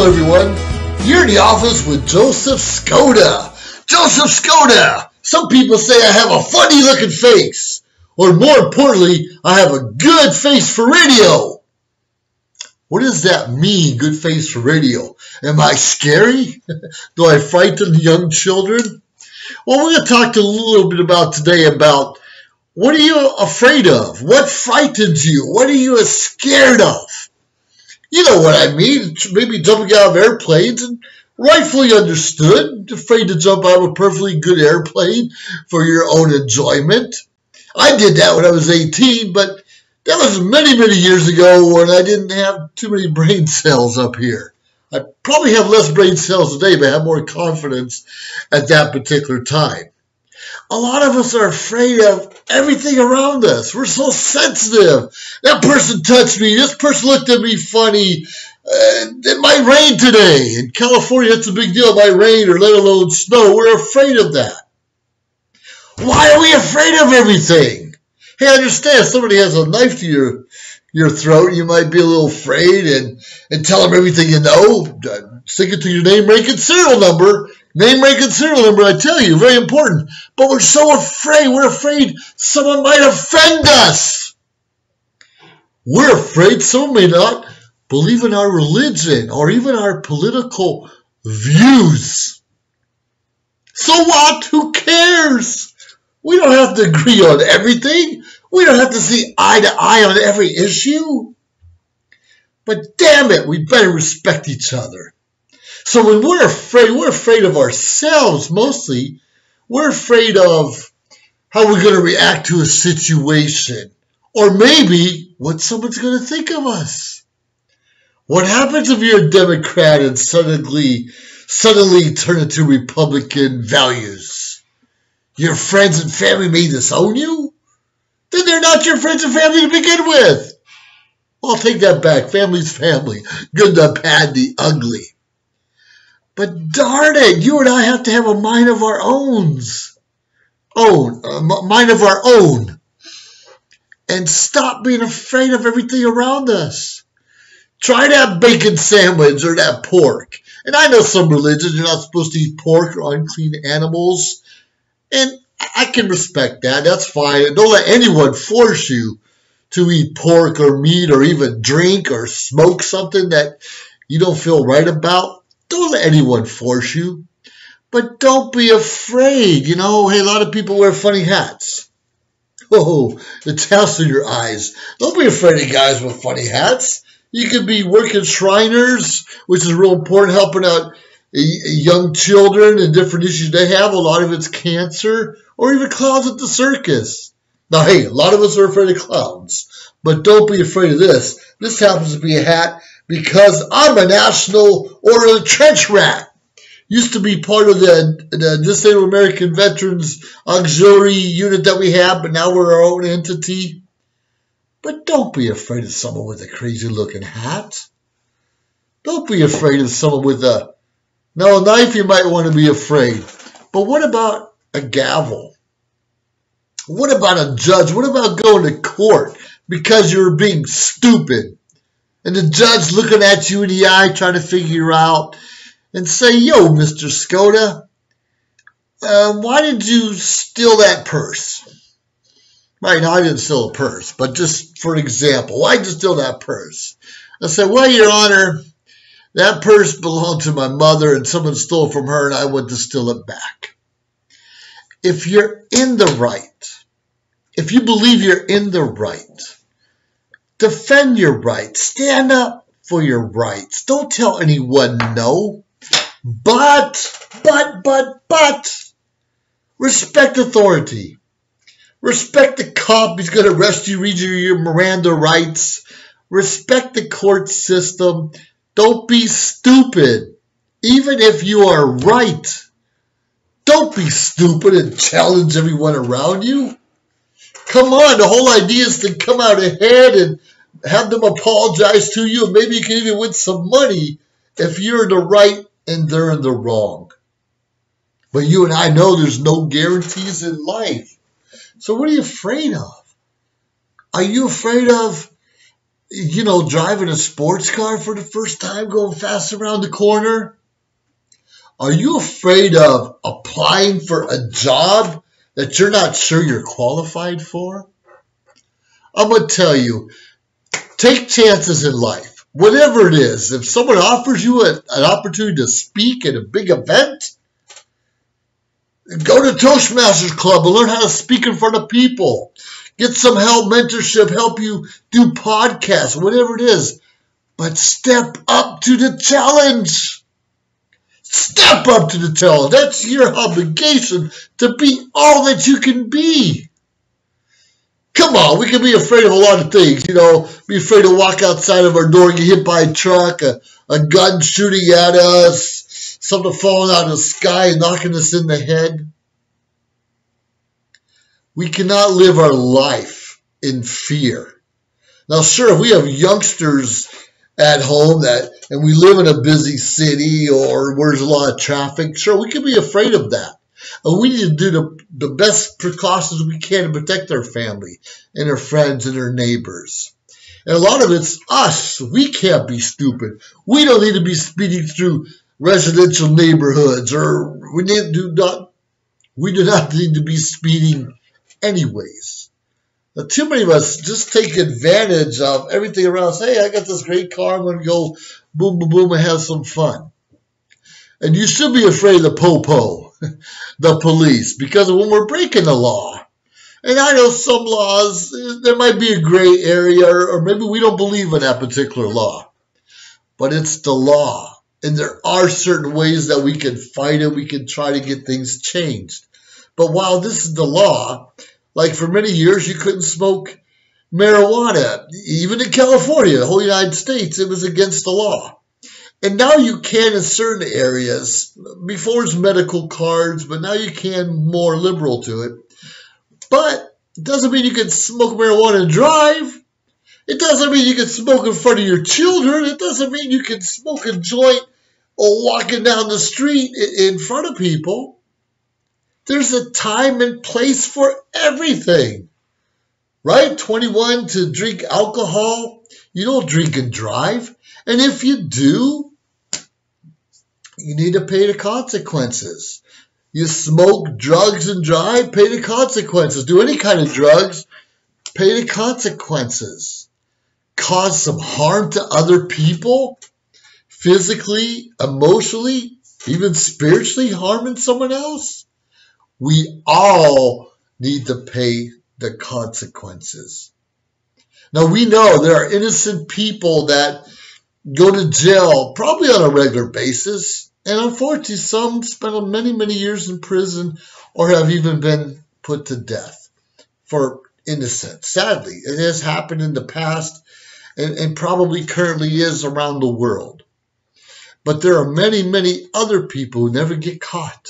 Hello everyone, you're in the office with Joseph Skoda. Joseph Skoda! Some people say I have a funny looking face, or more importantly, I have a good face for radio. What does that mean, good face for radio? Am I scary? Do I frighten young children? Well, we're going to talk a little bit about today about what are you afraid of? What frightens you? What are you scared of? You know what I mean, maybe jumping out of airplanes, and rightfully understood, afraid to jump out of a perfectly good airplane for your own enjoyment. I did that when I was 18, but that was many, many years ago when I didn't have too many brain cells up here. I probably have less brain cells today, but I have more confidence at that particular time. A lot of us are afraid of everything around us. We're so sensitive. That person touched me. This person looked at me funny. It might rain today. In California, that's a big deal. It might rain or let alone snow. We're afraid of that. Why are we afraid of everything? Hey, I understand somebody has a knife to your throat. You might be a little afraid and tell them everything you know. Stick it to your name, rank, and serial number. Name, rank, and serial number, I tell you, very important. But we're so afraid. We're afraid someone might offend us. We're afraid someone may not believe in our religion or even our political views. So what? Who cares? We don't have to agree on everything. We don't have to see eye to eye on every issue. But damn it, we better respect each other. So when we're afraid of ourselves mostly. We're afraid of how we're going to react to a situation, or maybe what someone's going to think of us. What happens if you're a Democrat and suddenly turn into Republican values? Your friends and family may disown you? Then they're not your friends and family to begin with. I'll take that back. Family's family. Good, the bad, the ugly. But darn it, you and I have to have a mind of our own. Mind of our own. And stop being afraid of everything around us. Try that bacon sandwich or that pork. And I know some religions, you're not supposed to eat pork or unclean animals. And I can respect that. That's fine. Don't let anyone force you to eat pork or meat or even drink or smoke something that you don't feel right about. Don't let anyone force you. But don't be afraid. You know, hey, a lot of people wear funny hats. Oh, the tassel in your eyes. Don't be afraid of guys with funny hats. You could be working Shriners, which is real important, helping out young children and different issues they have. A lot of it's cancer, or even clowns at the circus. Now, hey, a lot of us are afraid of clowns, but don't be afraid of this. This happens to be a hat because I'm a National Order of Trench Rat. Used to be part of the Disabled American Veterans Auxiliary unit that we have, but now we're our own entity. But don't be afraid of someone with a crazy looking hat. Don't be afraid of someone with a knife. You might want to be afraid. But what about a gavel? What about a judge? What about going to court because you're being stupid? And the judge looking at you in the eye trying to figure out and say, yo, Mr. Skoda, why did you steal that purse? Right, now I didn't steal a purse, but just for example, why did you steal that purse? I said, well, Your Honor, that purse belonged to my mother and someone stole it from her and I went to steal it back. If you're in the right, if you believe you're in the right, defend your rights. Stand up for your rights. Don't tell anyone no. But, respect authority. Respect the cop. He's going to arrest you, read you your Miranda rights. Respect the court system. Don't be stupid. Even if you are right, don't be stupid and challenge everyone around you. Come on, the whole idea is to come out ahead and have them apologize to you, and maybe you can even win some money if you're in the right and they're in the wrong. But you and I know there's no guarantees in life. So what are you afraid of? Are you afraid of driving a sports car for the first time, going fast around the corner? Are you afraid of applying for a job that you're not sure you're qualified for? I'm going to tell you, take chances in life. Whatever it is, if someone offers you an opportunity to speak at a big event, go to Toastmasters Club and learn how to speak in front of people. Get some help, mentorship, help you do podcasts, whatever it is. But step up to the challenge. Step up to the challenge. That's your obligation to be all that you can be. Come on, we can be afraid of a lot of things. Be afraid to walk outside of our door and get hit by a truck, a gun shooting at us, something falling out of the sky and knocking us in the head. We cannot live our life in fear. Now, sure, if we have youngsters at home and we live in a busy city or where there's a lot of traffic, sure, we can be afraid of that. And we need to do the best precautions we can to protect our family and our friends and our neighbors. And a lot of it's us. We can't be stupid. We don't need to be speeding through residential neighborhoods, or we do not need to be speeding anyways. Now, too many of us just take advantage of everything around us. Hey, I got this great car. I'm going to go boom, boom, boom and have some fun. And you should be afraid of the po-po, the police, because when we're breaking the law, and I know some laws, there might be a gray area, or maybe we don't believe in that particular law, but it's the law. And there are certain ways that we can fight it. We can try to get things changed. But while this is the law, like for many years, you couldn't smoke marijuana. Even in California, the whole United States, it was against the law. And now you can in certain areas. Before it's medical cards, but now you can more liberal to it. But it doesn't mean you can smoke marijuana and drive. It doesn't mean you can smoke in front of your children. It doesn't mean you can smoke a joint or walking down the street in front of people. There's a time and place for everything, right? 21 to drink alcohol. You don't drink and drive. And if you do, you need to pay the consequences. You smoke drugs and drive, pay the consequences. Do any kind of drugs, pay the consequences. Cause some harm to other people, physically, emotionally, even spiritually harming someone else. We all need to pay the consequences. Now, we know there are innocent people that go to jail probably on a regular basis. And unfortunately, some spend many, many years in prison or have even been put to death for innocence. Sadly, it has happened in the past and probably currently is around the world. But there are many, many other people who never get caught,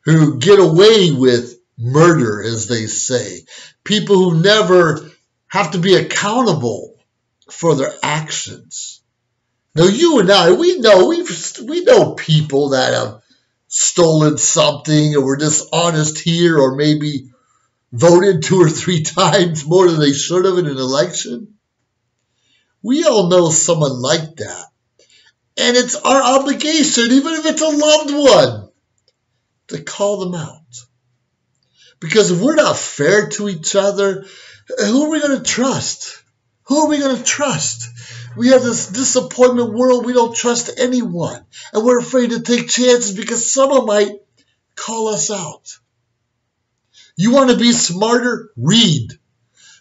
who get away with murder, as they say. People who never have to be accountable for their actions. Now, you and I, we know people that have stolen something or were dishonest here or maybe voted 2 or 3 times more than they should have in an election. We all know someone like that. And it's our obligation, even if it's a loved one, to call them out. Because if we're not fair to each other, who are we going to trust? Who are we going to trust? We have this disappointment world. We don't trust anyone. And we're afraid to take chances because someone might call us out. You want to be smarter? Read.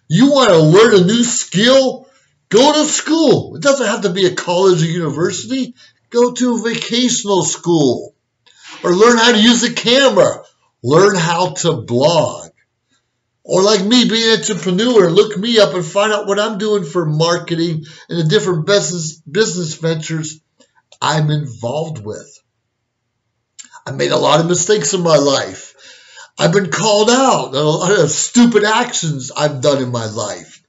You want to learn a new skill? Go to school. It doesn't have to be a college or university. Go to a vocational school. Or learn how to use a camera. Learn how to blog. Or like me, be an entrepreneur, look me up and find out what I'm doing for marketing and the different business ventures I'm involved with. I made a lot of mistakes in my life. I've been called out on a lot of stupid actions I've done in my life.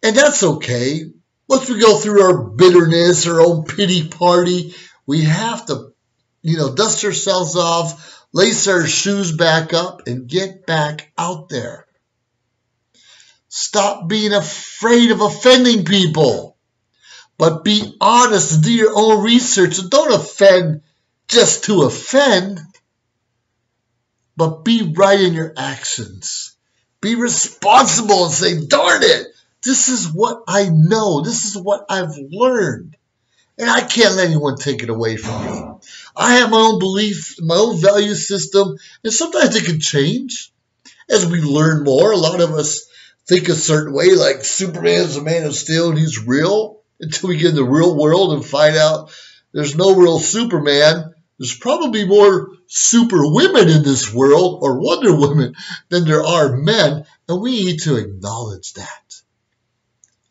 And that's okay. Once we go through our bitterness, our own pity party, we have to, dust ourselves off, lace our shoes back up, and get back out there. Stop being afraid of offending people. But be honest and do your own research. And don't offend just to offend. But be right in your actions. Be responsible and say, darn it, this is what I know. This is what I've learned. And I can't let anyone take it away from me. I have my own belief, my own value system, and sometimes it can change as we learn more. A lot of us think a certain way, like Superman's a man of steel and he's real, until we get in the real world and find out there's no real Superman. There's probably more super women in this world, or Wonder Women, than there are men, and we need to acknowledge that.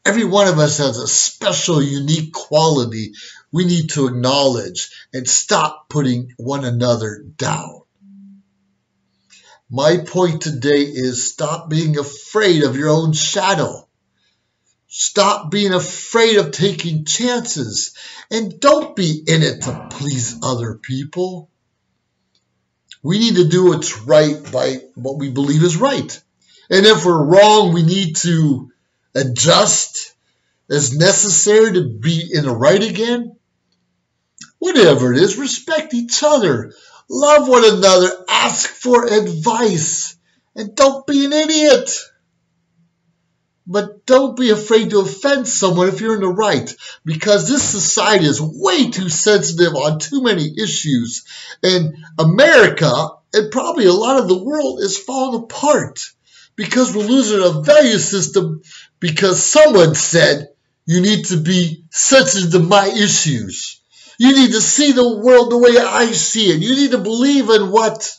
Every one of us has a special, unique quality we need to acknowledge and stop putting one another down. My point today is stop being afraid of your own shadow. Stop being afraid of taking chances. And don't be in it to please other people. We need to do what's right by what we believe is right. And if we're wrong, we need to adjust as necessary to be in the right again. Whatever it is, respect each other. Love one another. Ask for advice. And don't be an idiot. But don't be afraid to offend someone if you're in the right, because this society is way too sensitive on too many issues. And America, and probably a lot of the world, is falling apart because we're losing a value system because someone said you need to be sensitive to my issues. You need to see the world the way I see it. You need to believe in what?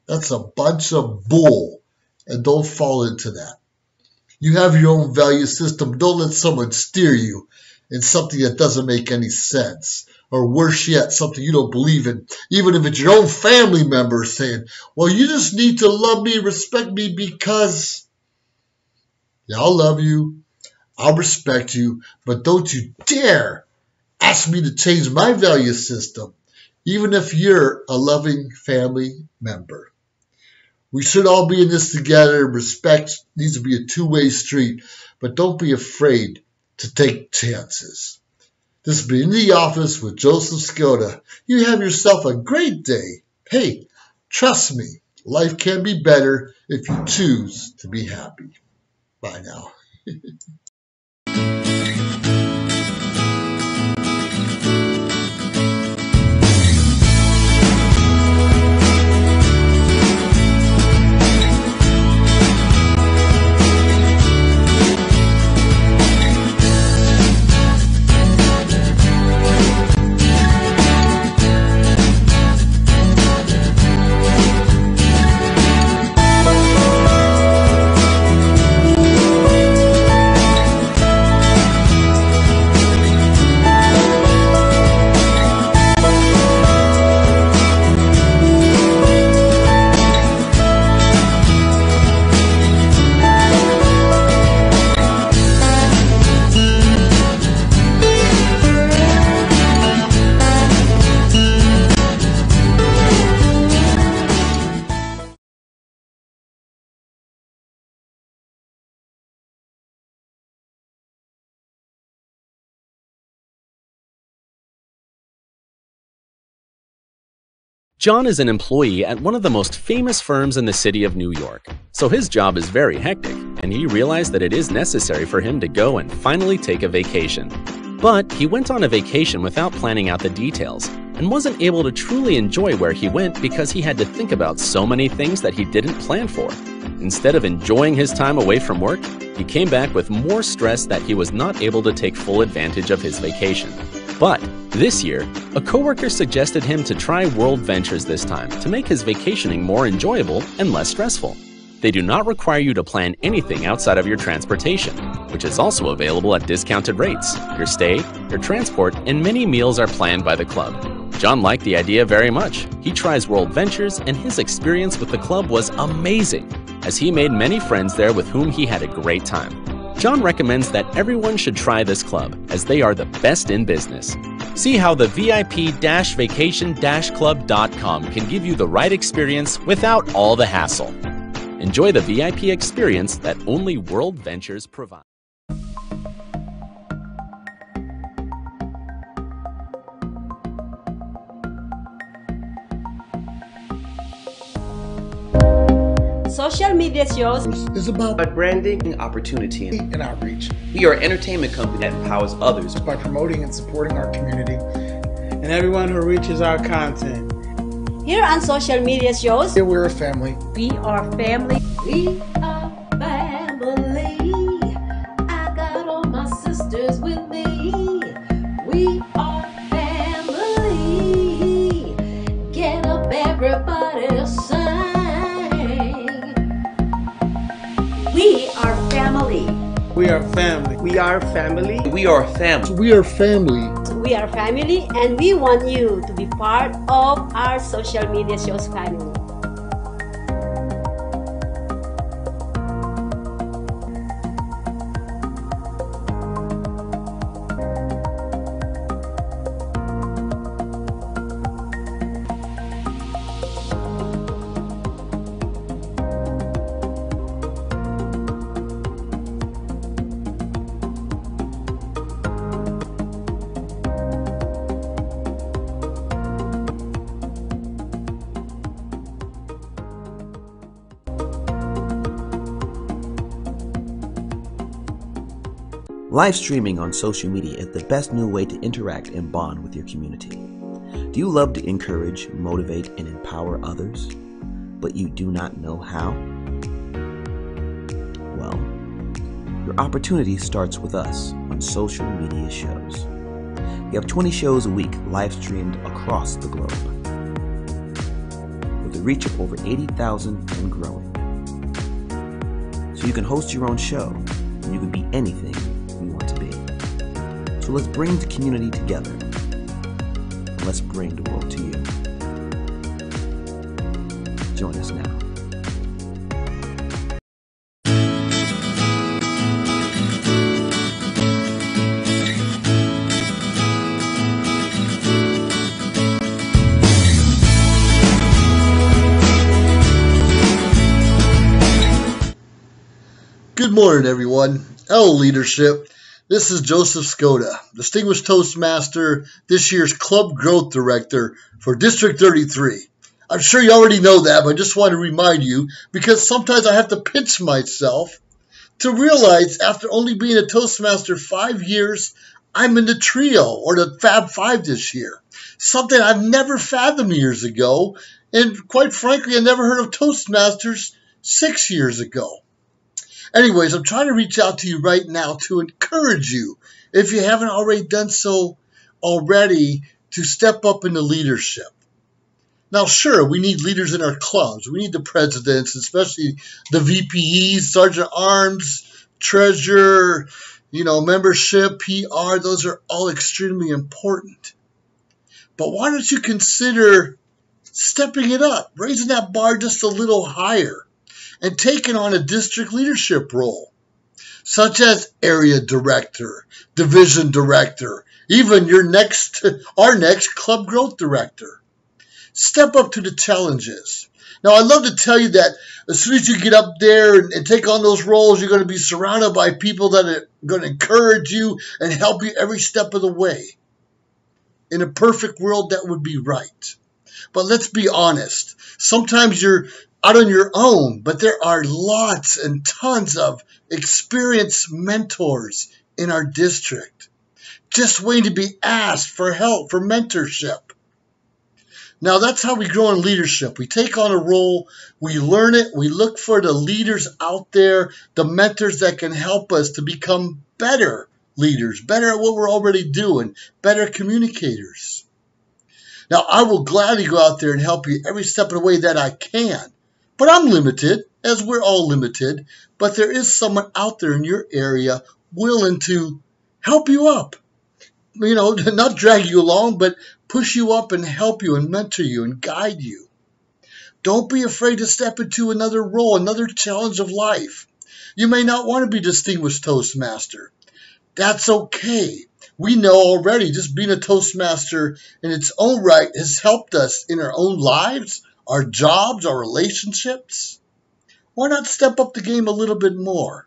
That's a bunch of bull, and don't fall into that. You have your own value system. Don't let someone steer you in something that doesn't make any sense. Or worse yet, something you don't believe in. Even if it's your own family member saying, well, you just need to love me, respect me because, yeah, I'll love you, I'll respect you, but don't you dare ask me to change my value system, even if you're a loving family member. We should all be in this together. Respect needs to be a two-way street, but don't be afraid to take chances. This has been The Office with Joseph Skoda. You have yourself a great day. Hey, trust me, life can be better if you choose to be happy. Bye now. John is an employee at one of the most famous firms in the city of New York, so his job is very hectic, and he realized that it is necessary for him to go and finally take a vacation. But he went on a vacation without planning out the details, and wasn't able to truly enjoy where he went because he had to think about so many things that he didn't plan for. Instead of enjoying his time away from work, he came back with more stress that he was not able to take full advantage of his vacation. But this year, a coworker suggested him to try World Ventures this time to make his vacationing more enjoyable and less stressful. They do not require you to plan anything outside of your transportation, which is also available at discounted rates. Your stay, your transport, and many meals are planned by the club. John liked the idea very much. He tries World Ventures, and his experience with the club was amazing, as he made many friends there with whom he had a great time. John recommends that everyone should try this club, as they are the best in business. See how the VIP-vacation-club.com can give you the right experience without all the hassle. Enjoy the VIP experience that only World Ventures provides. Social media shows is about branding, opportunity, and outreach. We are an entertainment company that empowers others by promoting and supporting our community and everyone who reaches our content. Here on social media shows, Here we're a family. We are family. We are family. I got all my sisters with me. We are family. Get up, everybody, sing. We are family. We are family. We are family. We are family. We are family. We are family, and we want you to be part of our social media shows family. Live streaming on social media is the best new way to interact and bond with your community. Do you love to encourage, motivate, and empower others, but you do not know how? Well, your opportunity starts with us on social media shows. We have 20 shows a week live streamed across the globe, with a reach of over 80,000 and growing. So you can host your own show, and you can be anything we want to be. So let's bring the community together, and let's bring the world to you. Join us now. Good morning, everyone. Hello, leadership. This is Joseph Skoda, Distinguished Toastmaster, this year's Club Growth Director for District 33. I'm sure you already know that, but I just want to remind you because sometimes I have to pinch myself to realize after only being a Toastmaster 5 years, I'm in the trio or the Fab Five this year. Something I've never fathomed years ago, and quite frankly, I never heard of Toastmasters 6 years ago. Anyways, I'm trying to reach out to you right now to encourage you, if you haven't already done so already, to step up into leadership. Now, sure, we need leaders in our clubs. We need the presidents, especially the VPEs, Sergeant Arms, Treasurer, membership, PR. Those are all extremely important. But why don't you consider stepping it up, raising that bar just a little higher, and taking on a district leadership role, such as area director, division director, even our next club growth director. Step up to the challenges. Now, I love to tell you that as soon as you get up there and take on those roles, you're going to be surrounded by people that are going to encourage you and help you every step of the way. In a perfect world, that would be right. But let's be honest. Sometimes you're out on your own, but there are lots and tons of experienced mentors in our district, just waiting to be asked for help, for mentorship. Now, that's how we grow in leadership. We take on a role, we learn it, we look for the leaders out there, the mentors that can help us to become better leaders, better at what we're already doing, better communicators. Now, I will gladly go out there and help you every step of the way that I can. But I'm limited, as we're all limited. But there is someone out there in your area willing to help you up. Not drag you along, but push you up and help you and mentor you and guide you. Don't be afraid to step into another role, another challenge of life. You may not want to be Distinguished Toastmaster. That's okay. We know already just being a Toastmaster in its own right has helped us in our own lives, our jobs, our relationships. Why not step up the game a little bit more?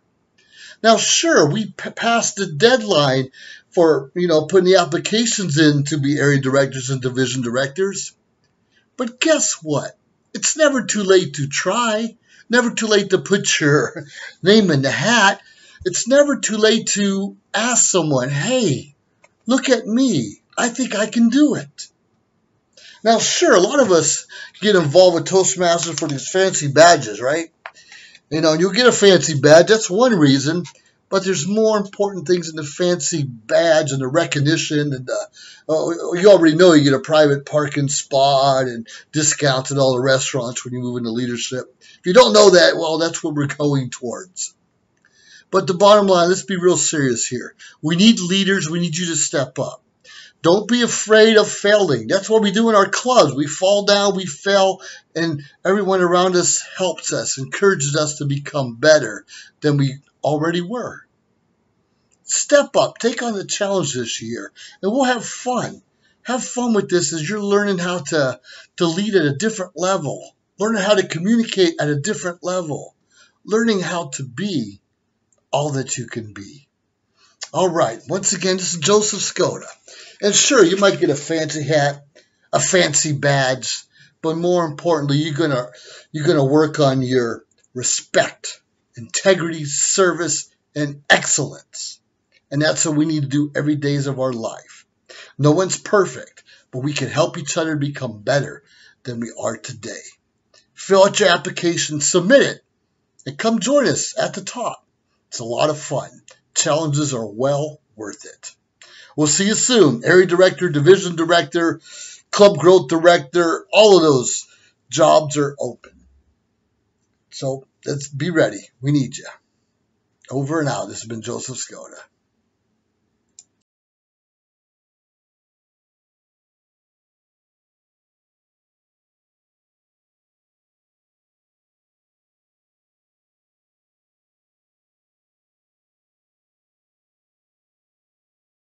Now, sure, we passed the deadline for, putting the applications in to be area directors and division directors. But guess what? It's never too late to try. Never too late to put your name in the hat. It's never too late to ask someone, hey, look at me. I think I can do it. Now, sure, a lot of us get involved with Toastmasters for these fancy badges, right? You'll get a fancy badge. That's one reason. But there's more important things than the fancy badge and the recognition. And you already know you get a private parking spot and discounts at all the restaurants when you move into leadership. If you don't know that, well, that's what we're going towards. But the bottom line, let's be real serious here. We need leaders. We need you to step up. Don't be afraid of failing. That's what we do in our clubs. We fall down, we fail, and everyone around us helps us, encourages us to become better than we already were. Step up. Take on the challenge this year, and we'll have fun. Have fun with this as you're learning how to lead at a different level, learning how to communicate at a different level, learning how to be all that you can be. All right. Once again, this is Joseph Skoda. And sure, you might get a fancy hat, a fancy badge, but more importantly, you're gonna work on your respect, integrity, service, and excellence. And that's what we need to do every day of our life. No one's perfect, but we can help each other become better than we are today. Fill out your application, submit it, and come join us at the top. It's a lot of fun. Challenges are well worth it. We'll see you soon. Area director, division director, club growth director, all of those jobs are open. So let's be ready. We need you. Over and out. This has been Joseph Skoda.